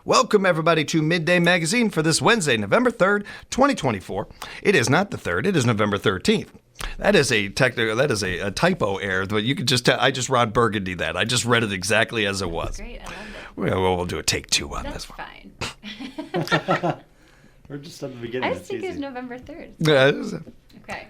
Welcome, everybody, to Midday Magazine for this Wednesday, November 3rd, 2024. It is not the 3rd. It is November 13th. That is a typo error, but you could just I just Ron Burgundy that. I just read it exactly as it was. Great, I love it. We'll do a take two on this one. That's fine. We're just at the beginning. I just think it's November 3rd. Okay.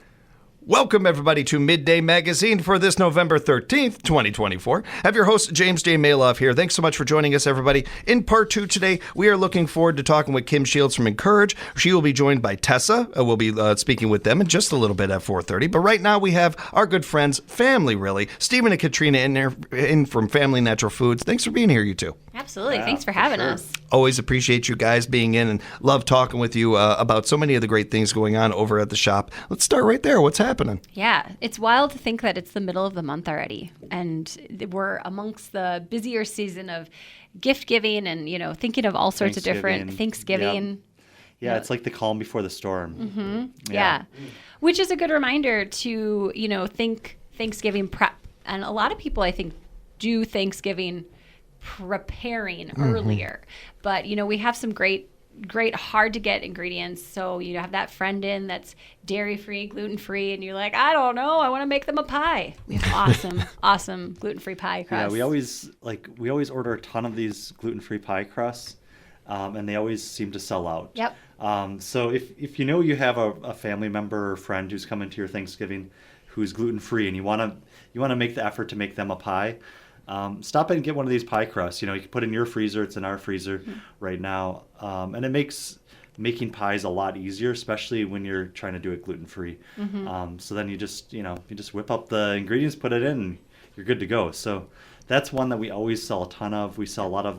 Welcome, everybody, to Midday Magazine for this November 13th, 2024. I have your host, James J. Malouf here. Thanks so much for joining us, everybody. In part two today, we are looking forward to talking with Kim Shields from Encourage. She will be joined by Tessa. We'll be speaking with them in just a little bit at 4:30. But right now, we have our good friends, family, really, Stephen and Katrina in from Family Natural Foods. Thanks for being here, you two. Absolutely. Thanks for having us. Always appreciate you guys being in and love talking with you about so many of the great things going on over at the shop. Let's start right there. What's happening? Yeah, it's wild to think that it's the middle of the month already, and we're amongst the busier season of gift giving and, thinking of all sorts of different Thanksgiving. Yeah, it's like the calm before the storm. Mm-hmm. Yeah. Which is a good reminder to, think Thanksgiving prep. And a lot of people, I think, do Thanksgiving preparing earlier. But, we have some great hard to get ingredients. So you have that friend in that's dairy free, gluten free, and you're like, I don't know, I want to make them a pie. We have awesome gluten free pie crusts. Yeah, we always order a ton of these gluten free pie crusts, and they always seem to sell out. Yep. So if you have a family member or friend who's coming to your Thanksgiving who's gluten free, and you want to make the effort to make them a pie, stop in and get one of these pie crusts. You can put it in your freezer. It's in our freezer right now. And it makes making pies a lot easier, especially when you're trying to do it gluten-free. So then you just whip up the ingredients, put it in, and you're good to go. So that's one that we always sell a ton of. We sell a lot of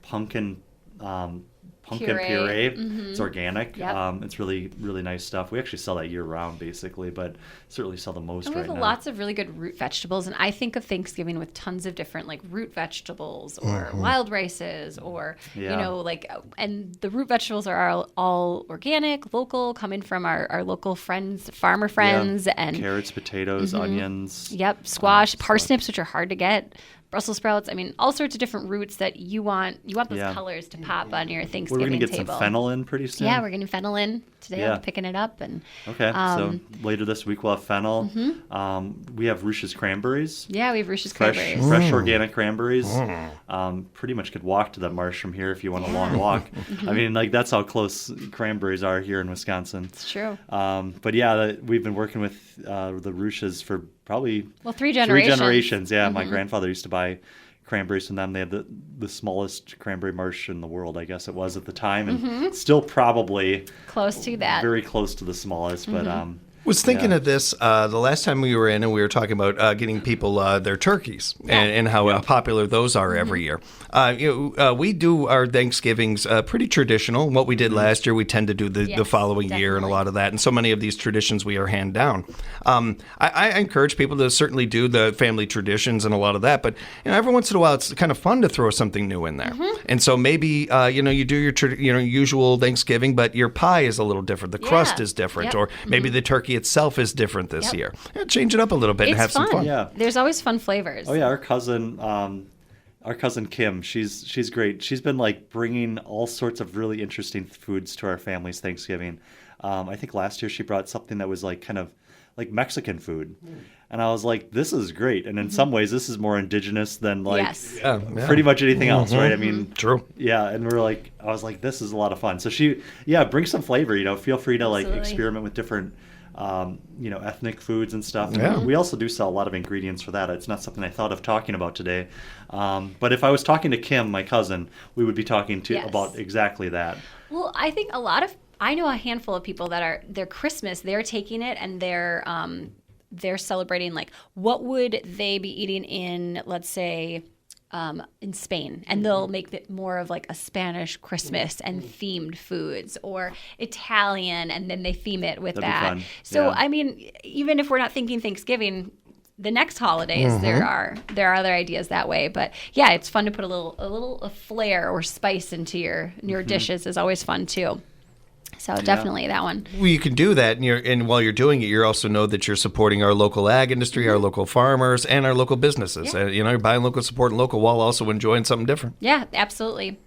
pumpkin puree. It's organic. Yep. It's really, really nice stuff. We actually sell that year round, basically, but certainly sell the most right now. We have lots of really good root vegetables, and I think of Thanksgiving with tons of different root vegetables or wild rices or and the root vegetables are all organic, local, coming from our local friends, farmer friends, and carrots, potatoes, onions. Yep, squash, parsnips, which are hard to get. Brussels sprouts, all sorts of different roots that you want those colors to pop on your Thanksgiving table. We're going to get some fennel in pretty soon. Yeah, we're getting fennel in today. I'm picking it up. Okay, so later this week we'll have fennel. We have Ruch's cranberries. Yeah, we have Ruch's cranberries. Fresh organic cranberries. Pretty much could walk to the marsh from here if you want a long walk. That's how close cranberries are here in Wisconsin. It's true. But yeah, we've been working with the Ruch's for probably 3 generations. 3 generations. Yeah, my grandfather used to buy cranberries from them. They had the smallest cranberry marsh in the world, I guess it was at the time, and still probably close to that. Very close to the smallest, but was thinking of this the last time we were in, and we were talking about getting people their turkeys and how popular those are every year. We do our Thanksgivings pretty traditional. What we did last year, we tend to do the following year, and a lot of that. And so many of these traditions we are hand down. I encourage people to certainly do the family traditions and a lot of that. But every once in a while, it's kind of fun to throw something new in there. And so maybe you do your usual Thanksgiving, but your pie is a little different. The crust is different, or maybe the turkey itself is different this year. Change it up a little bit and have some fun. Yeah. There's always fun flavors. Oh yeah, our cousin Kim, she's great. She's been bringing all sorts of really interesting foods to our family's Thanksgiving. I think last year she brought something that was kind of like Mexican food. And I was like, this is great. And in some ways, this is more indigenous than pretty much anything else, right? True. Yeah. And I was like, this is a lot of fun. So bring some flavor, feel free to experiment with different ethnic foods and stuff. Yeah. We also do sell a lot of ingredients for that. It's not something I thought of talking about today. But if I was talking to Kim, my cousin, we would be talking about exactly that. Well, I think I know a handful of people that their Christmas, they're taking it and they're celebrating what would they be eating in, let's say, in Spain, and they'll make it more of a Spanish Christmas and themed foods, or Italian, and then they theme it with That'd that. be fun. So even if we're not thinking Thanksgiving, the next holidays there are other ideas that way. But yeah, it's fun to put a little flair or spice into your dishes is always fun too. So definitely that one. Well, you can do that, and while you're doing it, you also know that you're supporting our local ag industry, our local farmers, and our local businesses. Yeah. You're buying local, supporting local, while also enjoying something different. Yeah, absolutely.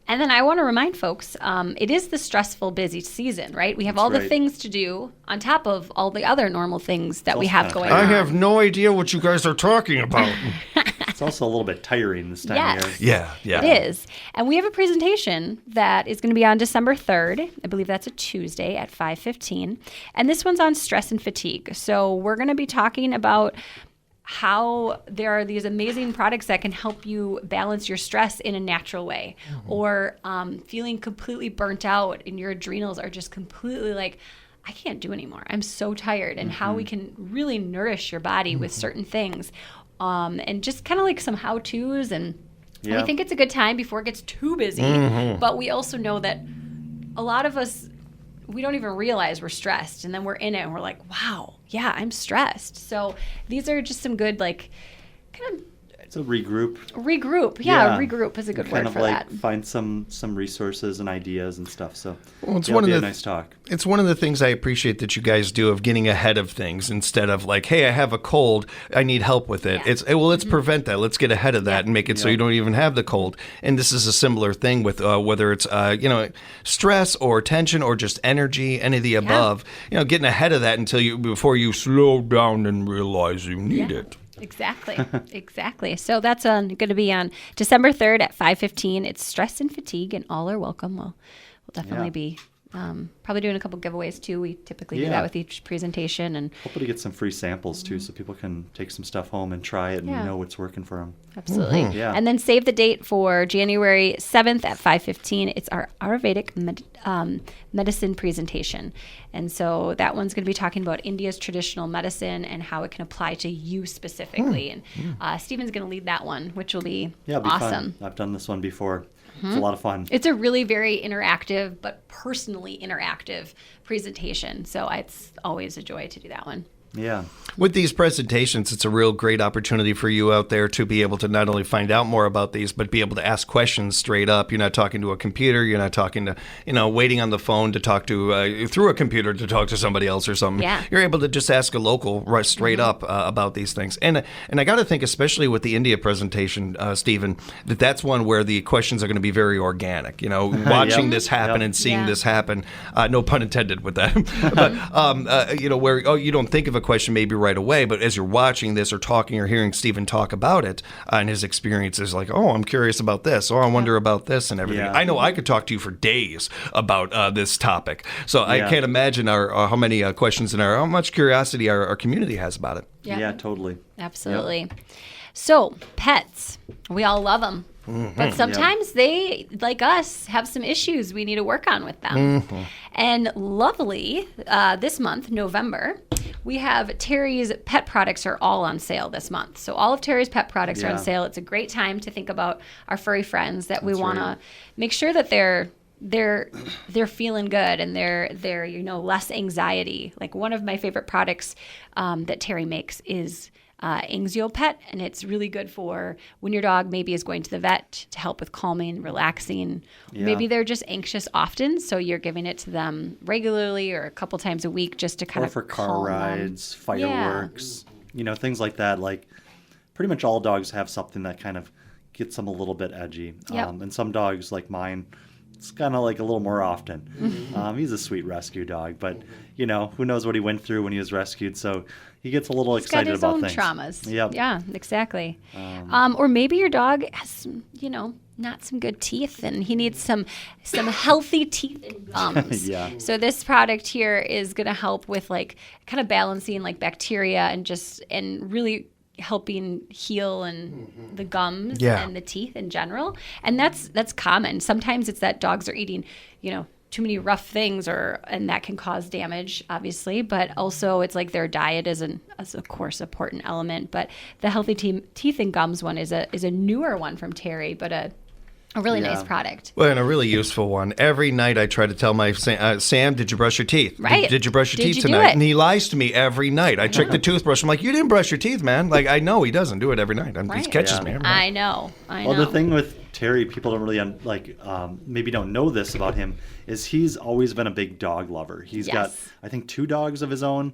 And then I want to remind folks, it is the stressful, busy season, right? We have all the right. things to do on top of all the other normal things that we also have kinda going tiring. on. I have no idea what you guys are talking about. It's also a little bit tiring this time Yes. of year. Yeah. It is. And we have a presentation that is going to be on December 3rd. I believe that's a Tuesday at 5:15. And this one's on stress and fatigue. So we're going to be talking about how there are these amazing products that can help you balance your stress in a natural way, or feeling completely burnt out and your adrenals are just completely like, I can't do anymore. I'm so tired, and how we can really nourish your body with certain things, and just kind of like some how-tos. And Yeah. I think it's a good time before it gets too busy. But we also know that a lot of us, we don't even realize we're stressed, and then we're in it and we're like, wow, yeah, I'm stressed. So these are just some good, like, kind of It's a regroup. regroup. Yeah. Regroup is a good Kind word of for like that. find some resources and ideas and stuff. So Well, it's it'll one of be a the- nice talk. It's one of the things I appreciate that you guys do of getting ahead of things instead of like, hey, I have a cold, I need help with it. Yeah. Let's prevent that. Let's get ahead of that and make it so you don't even have the cold. And this is a similar thing with whether it's stress or tension or just energy, any of the above. Getting ahead of that before you slow down and realize you need it. Exactly. So that's going to be on December 3rd at 5:15. It's stress and fatigue, and all are welcome. We'll definitely Yeah. be probably doing a couple giveaways too. We typically do Yeah. that with each presentation, and Hopefully get some free samples too, so people can take some stuff home and try it and Yeah. know what's working for them. absolutely. Yeah. And then save the date for January 7th at 5:15. It's our Ayurvedic medicine presentation. And so that one's going to be talking about India's traditional medicine and how it can apply to you specifically. And Stephen's going to lead that one, which will be Yeah, it'll be awesome. fun. I've done this one before. It's a lot of fun. It's a really very interactive, but personally interactive presentation. So it's always a joy to do that one. Yeah. With these presentations, it's a real great opportunity for you out there to be able to not only find out more about these, but be able to ask questions straight up. You're not talking to a computer. You're not talking to, waiting on the phone to talk to, through a computer to talk to somebody else or something. Yeah. You're able to just ask a local right straight up about these things. And I got to think, especially with the India presentation, Stephen, that's one where the questions are going to be very organic. Watching this happen and seeing Yeah. this happen. No pun intended with that. But, where, you don't think of a question maybe right away, but as you're watching this or talking or hearing Stephen talk about it and his experiences, like, oh, I'm curious about this, or I wonder about this and everything. Yeah. I know I could talk to you for days about this topic. So I Yeah. can't imagine how many questions and how much curiosity our community has about it. Yeah, totally. Absolutely. So, pets, we all love them. But sometimes they, like us, have some issues we need to work on with them. And lovely, this month, November, we have Terry's pet products are all on sale this month. So all of Terry's pet products are on Yeah. sale. It's a great time to think about our furry friends that we That's want right. to make sure that they're feeling good and they're less anxiety. Like one of my favorite products that Terry makes is Angzio Pet, and it's really good for when your dog maybe is going to the vet to help with calming, relaxing. Yeah. Maybe they're just anxious often, so you're giving it to them regularly or a couple times a week just to kind Or of for car calm them. rides, fireworks, things like that. Like pretty much all dogs have something that kind of gets them a little bit edgy. Yep. And some dogs like mine, it's kind of like a little more often. Mm-hmm. He's a sweet rescue dog, but who knows what he went through when he was rescued. So he gets a little He's got excited his about own things. traumas. Yep. Yeah, exactly. Or maybe your dog has, not some good teeth, and he needs some healthy teeth and gums. Yeah. So this product here is going to help with like kind of balancing like bacteria and really helping heal and the gums Yeah. and the teeth in general. And that's common. Sometimes it's that dogs are eating, too many rough things and that can cause damage, obviously, but also it's like their diet is of course important element. But the healthy teeth and gums one is a newer one from Terry, but a really Yeah. nice product. Well, and a really useful one. Every night I try to tell my Sam, did you brush your teeth? Right. Did you brush your Did teeth you do tonight? it? And he lies to me every night. I check the toothbrush. I'm like, you didn't brush your teeth, man. Like, I know he doesn't do it every night. He Right. catches Yeah. me every night. I know. Well, the thing with Terry, people don't really maybe don't know this about him, is he's always been a big dog lover. He's got, Yes. I think, 2 dogs of his own,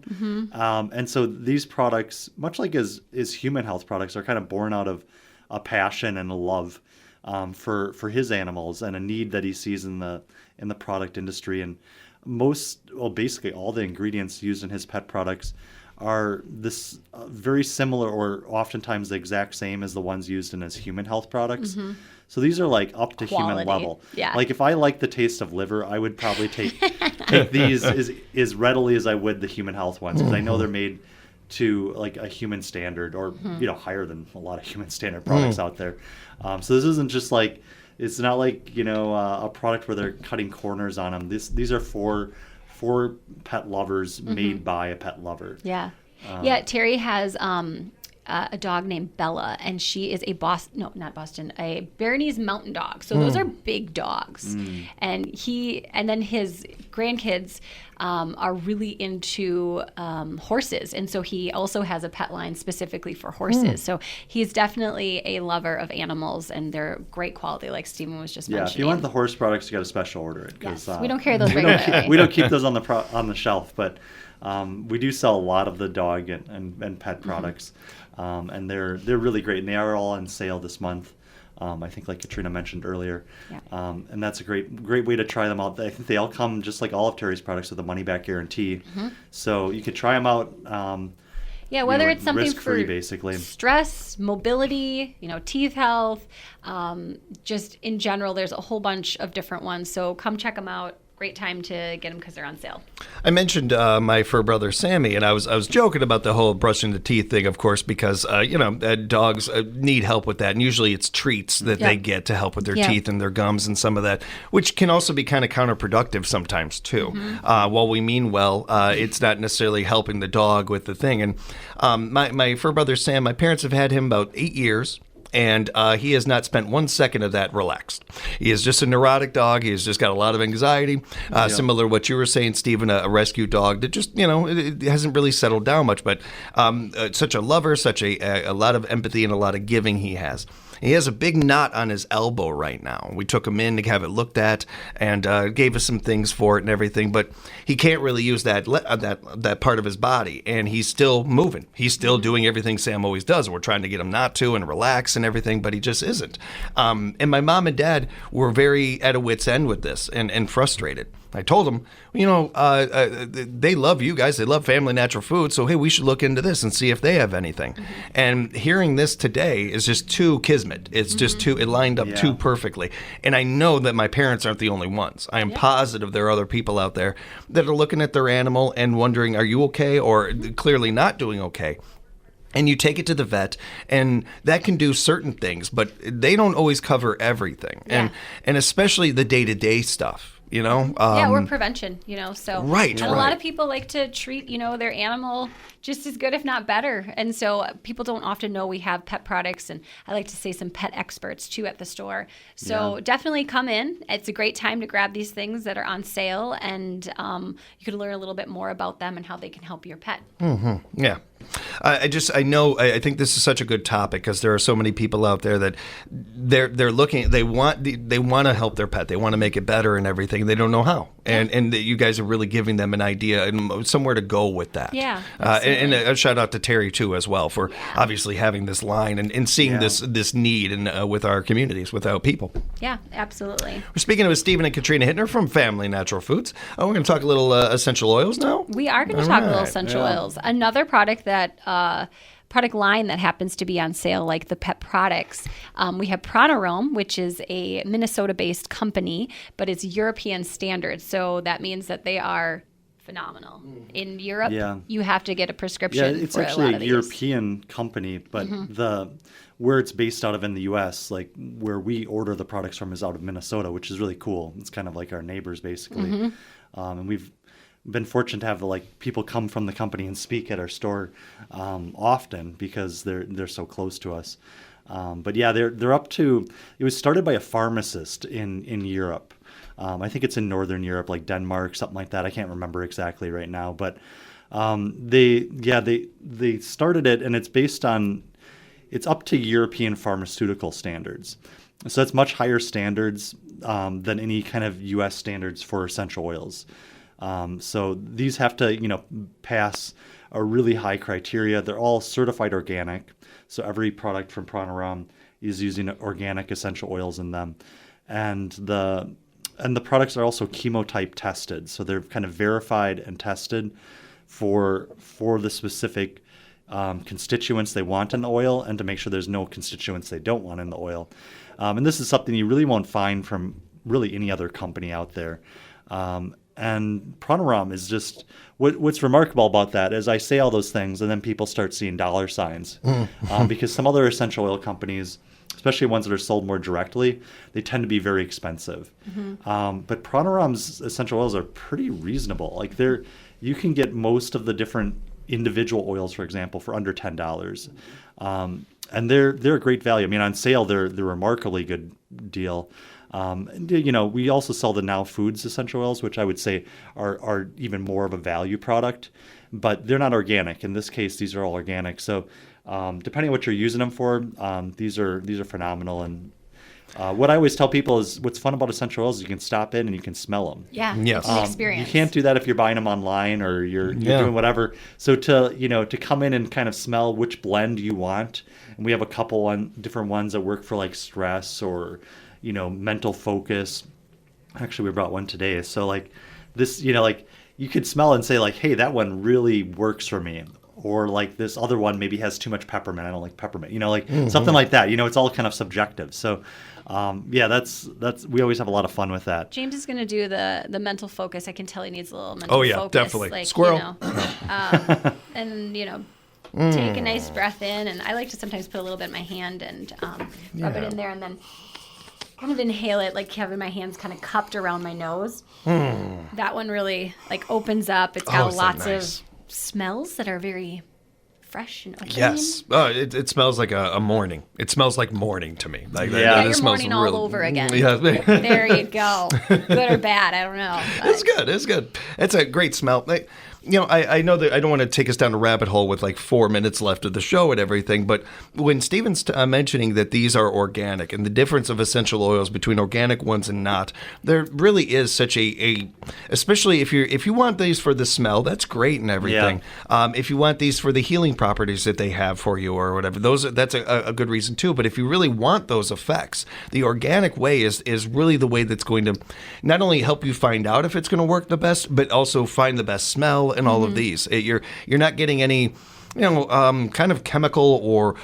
and so these products, much like his human health products, are kind of born out of a passion and a love. for his animals, and a need that he sees in the product industry. And basically all the ingredients used in his pet products are this very similar, or oftentimes the exact same as the ones used in his human health products. So these are like up to Quality. human level. Yeah. Like if I like the taste of liver, I would probably take these as readily as I would the human health ones, because I know they're made to like a human standard, or higher than a lot of human standard products out there. So this isn't just like, it's not like a product where they're cutting corners on them. These are for pet lovers, made by a pet lover. Yeah. Yeah, Terry has a dog named Bella, and she is a a Bernese mountain dog. So those are big dogs. And then his grandkids are really into horses. And so he also has a pet line specifically for horses. So he's definitely a lover of animals, and they're great quality, like Stephen was just mentioning. If you want the horse products, you got to special order it. Yes, we don't carry those regularly. We don't keep those on the shelf, but we do sell a lot of the dog and pet products. And they're really great, and they are all on sale this month. I think, like Katrina mentioned earlier, and that's a great way to try them out. I think they all come, just like all of Terry's products, with a money back guarantee. So you could try them out. Whether it's something risk-free, for basically stress, mobility, teeth health, just in general, there's a whole bunch of different ones. So come check them out. Great time to get them because they're on sale. I mentioned my fur brother Sammy, and I was joking about the whole brushing the teeth thing, of course, because dogs need help with that, and usually it's treats that they get to help with their teeth and their gums and some of that, which can also be kind of counterproductive sometimes too. While we mean well, it's not necessarily helping the dog with the thing. And my fur brother Sam, my parents have had him about 8 years. And he has not spent 1 second of that relaxed. He is just a neurotic dog. He has just got a lot of anxiety, similar to what you were saying, Stephen, a rescue dog that just, it hasn't really settled down much. But such a lover, such a lot of empathy and a lot of giving he has. He has a big knot on his elbow right now. We took him in to have it looked at and gave us some things for it and everything, but he can't really use that part of his body, and he's still moving. He's still doing everything Sam always does, and we're trying to get him not to and relax and everything, but he just isn't. And my mom and dad were very at a wit's end with this and frustrated. I told them, they love you guys. They love Family Natural Foods. So, hey, we should look into this and see if they have anything. And hearing this today is just too kismet. It's just it lined up too perfectly. And I know that my parents aren't the only ones. I am positive there are other people out there that are looking at their animal and wondering, are you okay? Or clearly not doing okay. And you take it to the vet, and that can do certain things, but they don't always cover everything. And especially the day-to-day stuff. Or prevention, so right. And a lot of people like to treat, their animal just as good, if not better. And so people don't often know we have pet products, and I like to say some pet experts too at the store. So definitely come in. It's a great time to grab these things that are on sale, and you can learn a little bit more about them and how they can help your pet. Yeah. I think this is such a good topic because there are so many people out there that they're looking, they want to help their pet, they want to make it better and everything. They don't know how, and you guys are really giving them an idea and somewhere to go with that. Yeah, and a shout out to Terry too as well for obviously having this line and seeing this need and with our communities, with our people. Yeah, absolutely. We're speaking with Stephen and Katrina Hittner from Family Natural Foods. We're going to talk a little essential oils now. We are going to talk a little essential oils. Another product product line that happens to be on sale, like the pet products. We have Pronarome, which is a Minnesota-based company, but it's European standards. So that means that they are phenomenal. In Europe, you have to get a prescription. Yeah, it's for actually a lot of European company, but where it's based out of in the U.S., like where we order the products from, is out of Minnesota, which is really cool. It's kind of like our neighbors, basically. And we've been fortunate to have people come from the company and speak at our store often because they're so close to us. But yeah, they're up to. It was started by a pharmacist in Europe. I think it's in Northern Europe, like Denmark, something like that. I can't remember exactly right now, but they started it, and it's based on. It's up to European pharmaceutical standards. So it's much higher standards than any kind of U.S. standards for essential oils. So these have to, pass a really high criteria. They're all certified organic. So every product from Pronarome is using organic essential oils in them, and the products are also chemotype tested, so they're kind of verified and tested for the specific constituents they want in the oil, and to make sure there's no constituents they don't want in the oil. And this is something you really won't find from really any other company out there. And Pranarum is just, what's remarkable about that is I say all those things and then people start seeing dollar signs. Because some other essential oil companies, especially ones that are sold more directly, they tend to be very expensive. But Pranarum's essential oils are pretty reasonable. Like you can get most of the different individual oils, for example, for under $10. And they're a great value. I mean, on sale, they're a remarkably good deal. We also sell the Now Foods essential oils, which I would say are even more of a value product, but they're not organic. In this case, these are all organic. So depending on what you're using them for, these are phenomenal. And what I always tell people is what's fun about essential oils is you can stop in and you can smell them. Yeah, yes. It's an experience. You can't do that if you're buying them online or you're doing whatever. So to come in and kind of smell which blend you want, and we have a couple different ones that work for like stress or mental focus. Actually, we brought one today. So like this, like you could smell and say like, hey, that one really works for me. Or like this other one maybe has too much peppermint. I don't like peppermint. Like something like that. It's all kind of subjective. So that's we always have a lot of fun with that. James is going to do the mental focus. I can tell he needs a little mental focus. Oh yeah, definitely. Like, Squirrel. And take a nice breath in. And I like to sometimes put a little bit in my hand and rub it in there and then kind of inhale it, like having my hands kind of cupped around my nose. That one really like opens up. It's got lots of smells that are very fresh and clean. Yes. It smells like a morning. It smells like morning to me. Like your smells morning all over again. Yeah. There you go. Good or bad, I don't know. But. It's good. It's a great smell. I know that I don't want to take us down a rabbit hole with like 4 minutes left of the show and everything, but when Stephen's mentioning that these are organic and the difference of essential oils between organic ones and not, there really is such a especially if you want these for the smell, that's great and everything. Yeah. If you want these for the healing properties that they have for you or whatever, that's a good reason too. But if you really want those effects, the organic way is really the way that's going to not only help you find out if it's going to work the best, but also find the best smell and all of these. You're not getting any kind of chemical or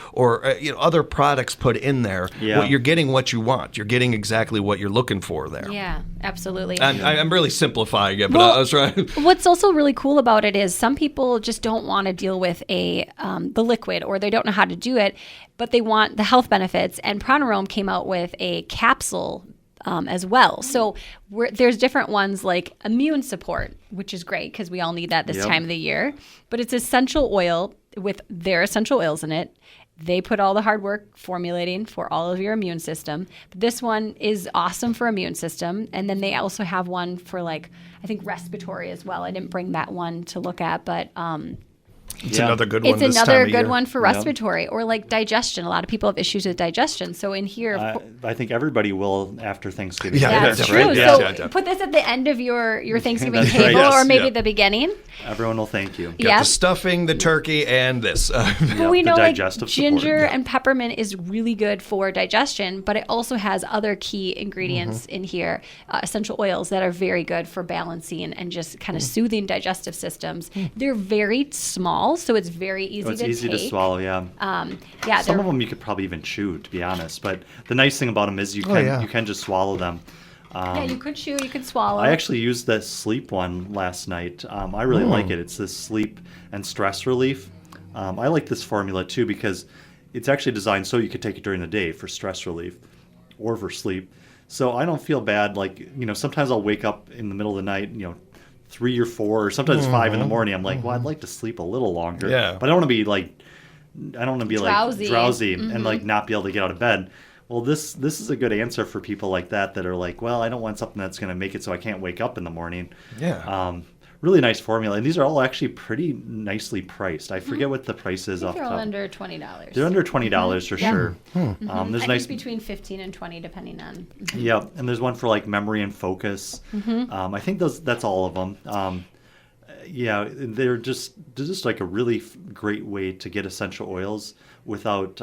other products put in there. Yeah. You're getting what you want. You're getting exactly what you're looking for there. Yeah, absolutely. I'm really simplifying it, but I was trying. What's also really cool about it is some people just don't want to deal with the liquid, or they don't know how to do it, but they want the health benefits. And Pranarome came out with a capsule as well. So there's different ones like immune support, which is great because we all need that this time of the year. But it's essential oil with their essential oils in it. They put all the hard work formulating for all of your immune system. This one is awesome for immune system. And then they also have one for I think respiratory as well. I didn't bring that one to look at, but it's another good one. It's another good one for respiratory or like digestion. A lot of people have issues with digestion. So in here, I think everybody will after Thanksgiving. Yeah, that's true. Right. So put this at the end of your Thanksgiving table, or maybe the beginning. Everyone will thank you. Got the stuffing, the turkey, and this. But we know ginger and peppermint is really good for digestion, but it also has other key ingredients in here, essential oils that are very good for balancing and just kind of soothing digestive systems. They're very small, so it's very easy to take. It's easy to swallow, yeah. Some of them you could probably even chew, to be honest. But the nice thing about them is you can just swallow them. You could chew, you could swallow. I actually used the sleep one last night. I really like it. It's this sleep and stress relief. I like this formula too because it's actually designed so you could take it during the day for stress relief or for sleep. So I don't feel bad. Sometimes I'll wake up in the middle of the night, 3 or 4, or sometimes 5 in the morning. I'm like, well, I'd like to sleep a little longer. Yeah. But I don't want to be drowsy and not be able to get out of bed. Well, this is a good answer for people like that are like, well, I don't want something that's going to make it so I can't wake up in the morning. Yeah. Really nice formula. And these are all actually pretty nicely priced. I forget what the price is off the top. They're under $20. They're under $20 for sure. There's I think between $15 and $20 depending on. Yeah, and there's one for memory and focus. I think that's all of them. They're just like a really great way to get essential oils without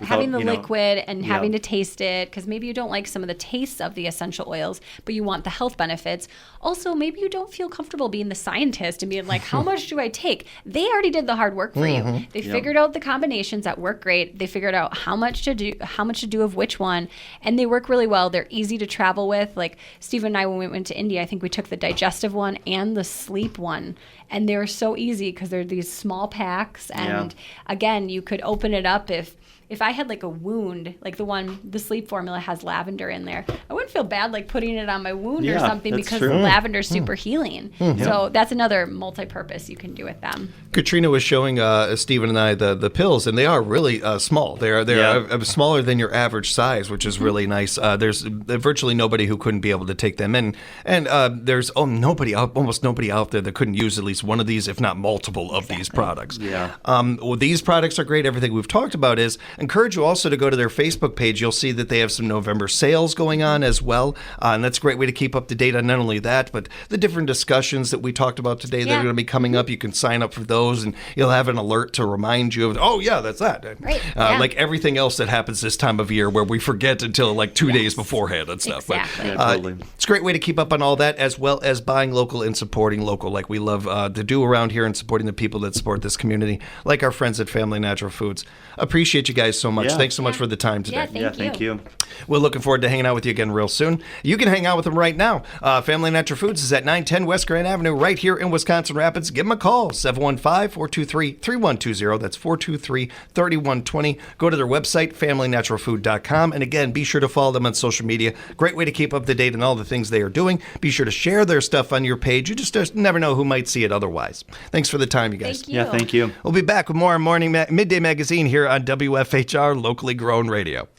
having the you know, liquid and yeah. having to taste it, because maybe you don't like some of the tastes of the essential oils, but you want the health benefits. Also, maybe you don't feel comfortable being the scientist and being like, how much do I take? They already did the hard work for you. They figured out the combinations that work great. They figured out how much to do of which one, and they work really well. They're easy to travel with. Like Stephen and I, when we went to India, I think we took the digestive one and the sleep one, and they were so easy because they're these small packs. And again, you could open it up if I had like a wound, like the sleep formula has lavender in there, I wouldn't feel bad like putting it on my wound or something, that's because true. lavender is super healing. So that's another multi-purpose you can do with them. Katrina was showing Stephen and I the pills, and they are really small. They are smaller than your average size, which is really nice. There's virtually nobody who couldn't be able to take them in, and there's almost nobody out there that couldn't use at least one of these, if not multiple of these products. Yeah. Well, these products are great. Everything we've talked about is. Encourage you also to go to their Facebook page. You'll see that they have some November sales going on as well, and that's a great way to keep up to date on not only that, but the different discussions that we talked about today that are going to be coming up. You can sign up for those, and you'll have an alert to remind you of, oh yeah, that's that. Right. Like everything else that happens this time of year, where we forget until like 2 days beforehand and stuff. Exactly. But Totally. it's a great way to keep up on all that, as well as buying local and supporting local, like we love to do around here, and supporting the people that support this community, like our friends at Family Natural Foods. Appreciate you guys so much. Yeah. Thanks so much for the time today. Thank you. We're looking forward to hanging out with you again real soon. You can hang out with them right now. Family Natural Foods is at 910 West Grand Avenue right here in Wisconsin Rapids. Give them a call, 715-423-3120. That's 423-3120. Go to their website, familynaturalfood.com. And again, be sure to follow them on social media. Great way to keep up to date on all the things they are doing. Be sure to share their stuff on your page. You just never know who might see it otherwise. Thanks for the time, you guys. Thank you. Yeah, thank you. We'll be back with more Midday Magazine here on WFHR Locally Grown Radio.